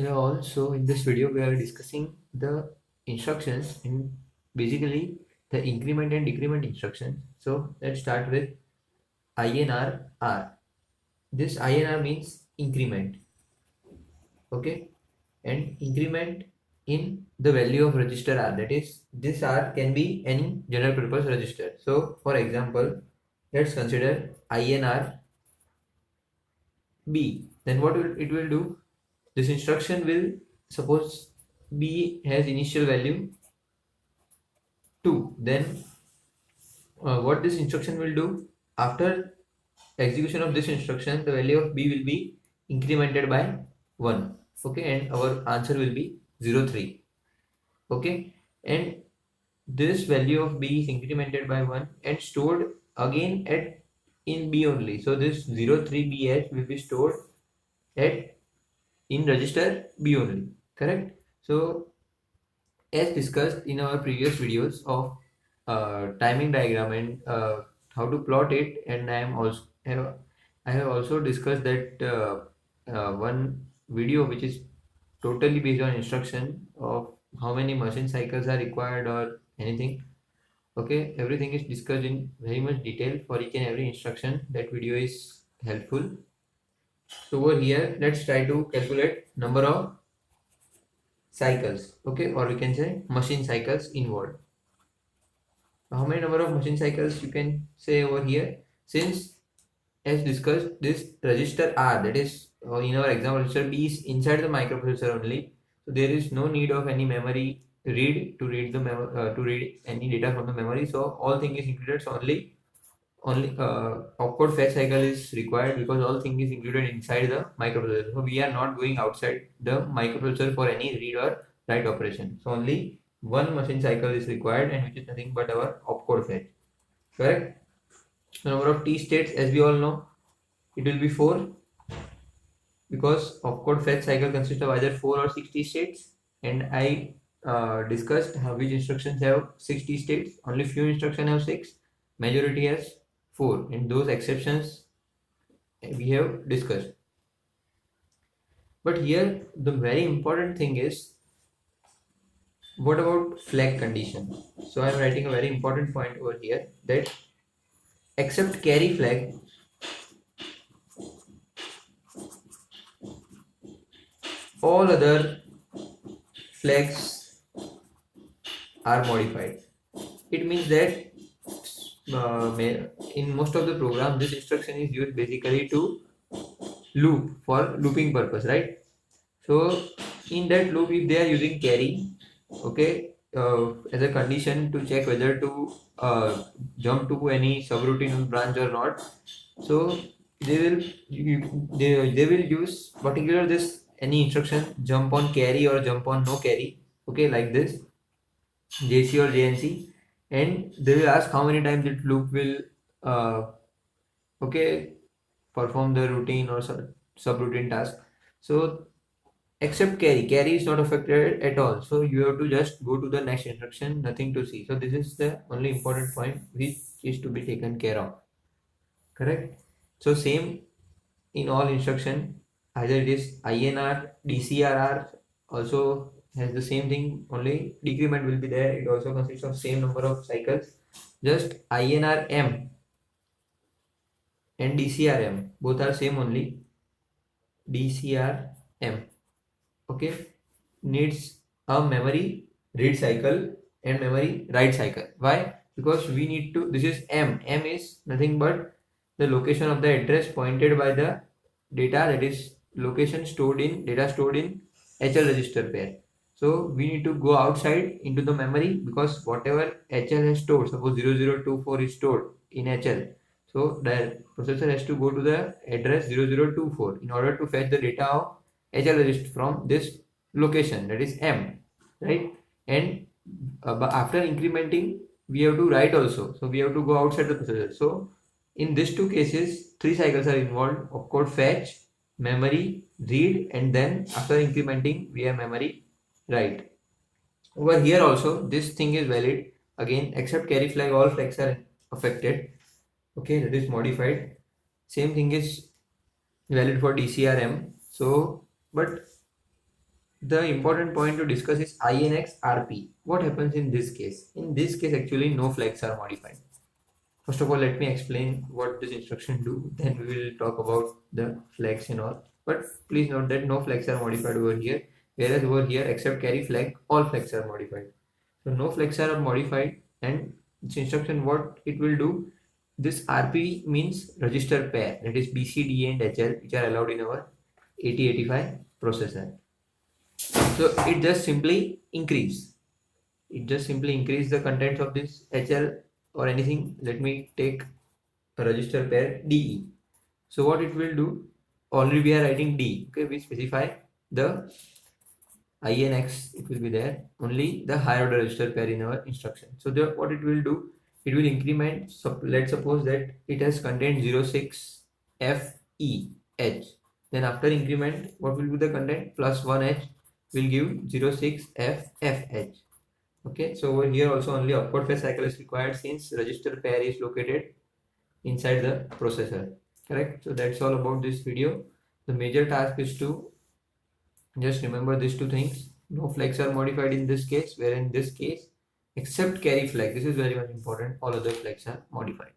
Hello all. So in this video we are discussing the instructions in basically the increment and decrement instructions. So let's start with INR R. This INR means increment, okay, and increment in the value of register R. That is, this R can be any general purpose register. So for example, let's consider INR B. Then what will it will do? This instruction will, suppose B has initial value 2, then what this instruction will do, after execution of this instruction, the value of B will be incremented by 1, okay, and our answer will be 03, okay, and this value of B is incremented by 1 and stored again at in B only. So this 03BH will be stored at in register B only, correct? So as discussed in our previous videos of timing diagram and how to plot it, and I have also discussed that one video which is totally based on instruction of how many machine cycles are required or anything. Okay, everything is discussed in very much detail for each and every instruction. That video is helpful. So over here, let's try to calculate number of cycles, okay, or we can say machine cycles involved. How many number of machine cycles you can say over here, since as discussed this register R, that is in our example register B, is inside the microprocessor only, so there is no need of any memory read to read the to read any data from the memory. So all thing is included, so only opcode fetch cycle is required because all thing is included inside the microprocessor. So we are not going outside the microprocessor for any read or write operation. So only one machine cycle is required, and which is nothing but our opcode fetch, correct? The number of T states, as we all know, it will be 4, because opcode fetch cycle consists of either 4 or 60 states, and I discussed how which instructions have 60 states. Only few instructions have 6, majority has 4, and those exceptions we have discussed. But here the very important thing is, what about flag condition? So I am writing a very important point over here, that except carry flag, all other flags are modified. It means that in most of the program this instruction is used basically to loop, for looping purpose, right? So in that loop, if they are using carry, okay, as a condition to check whether to jump to any subroutine branch or not, so they will they will use particular this any instruction jump on carry or jump on no carry, okay, like this JC or JNC, and they will ask how many times that loop will uh, okay, perform the routine or subroutine task. So except carry is not affected at all, so you have to just go to the next instruction, nothing to see. So this is the only important point which is to be taken care of, correct? So same in all instruction, either it is INR DCR also has the same thing, only decrement will be there. It also consists of same number of cycles, just INR M and DCR M both are same only. DCR M, okay, needs a memory read cycle and memory write cycle. Why? Because we need to, this is M is nothing but the location of the address pointed by the data, that is location stored in data stored in HL register pair. So we need to go outside into the memory, because whatever HL has stored, suppose 0024 is stored in HL, so the processor has to go to the address 0024 in order to fetch the data of HL register from this location, that is M, right? And but after incrementing we have to write also, so we have to go outside the processor. So in these two cases 3 cycles are involved: opcode fetch, memory read, and then after incrementing we have memory write. Over here also this thing is valid, again except carry flag all flags are affected, okay, that is modified. Same thing is valid for DCRM. So but the important point to discuss is INX RP. What happens in this case? In this case, actually, no flags are modified. First of all, let me explain what this instruction do. Then we will talk about the flags and all. But please note that no flags are modified over here. Whereas over here, except carry flag, all flags are modified. So no flags are modified, and this instruction, what it will do, this RP means register pair, that is BC, DA and HL, which are allowed in our 8085 processor. So it just simply increase. It just simply increase the contents of this HL or anything. Let me take a register pair DE. So what it will do, already we are writing D. Okay, we specify the INX, it will be there, only the higher order register pair in our instruction. So what it will do, it will increment. So let's suppose that it has contained 06 FE H. Then after increment, what will be the content? Plus 1H will give 06 FH. Okay, so over here also only upward phase cycle is required since register pair is located inside the processor. Correct? So that's all about this video. The major task is to just remember these two things. No flags are modified in this case, where in this case, except carry flag, this is very much important, all other flags are modified.